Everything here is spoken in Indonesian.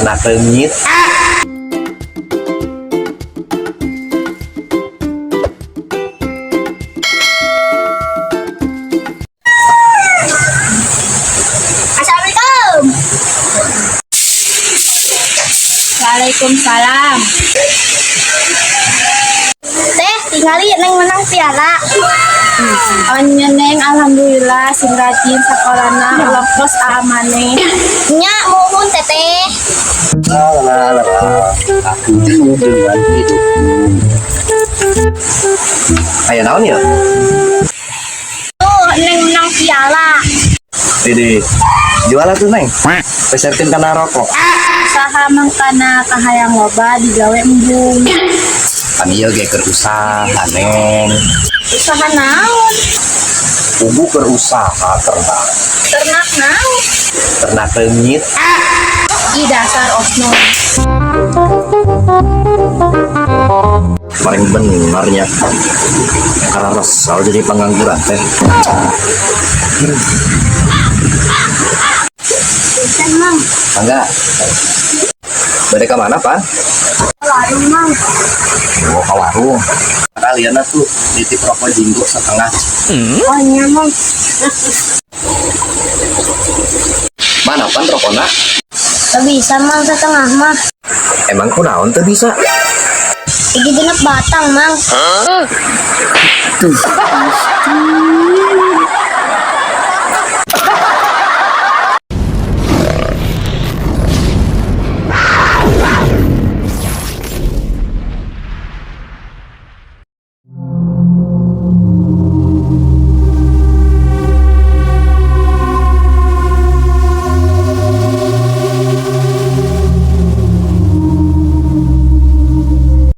ternak leungit. Assalamualaikum. Waalaikumsalam. Teh, tingali neng menang piala. Anya neng alhamdulillah sing rajin sakolana lokos amaneh. Nya muhun teteh. Alah, aku jenuh dengan hidupku. Aya naon ya? Tuh, neng menang piala. Dede, jualan tuh neng. Peserkeun kana rokok. Usaha mangkana kahayang loba digawe embung. Kan ieu ge keur usaha neng. Usaha naon? Kudu keur usaha ternak. Ternak naon? Ternak leungit. Ih dasar oknum. Paling benarnya karena resal jadi pengangguran teh. Bisa mang. Enggak. Bade ka mana, Pak? Warung mang. Oh, ke warung. Kalian tuh nitip rokok jinggo setengah. Oh nya mang. Mana pan rokokna? Gak bisa mang setengah mah. Emang kunaon teu bisa? Iki genep batang mang. Tuh.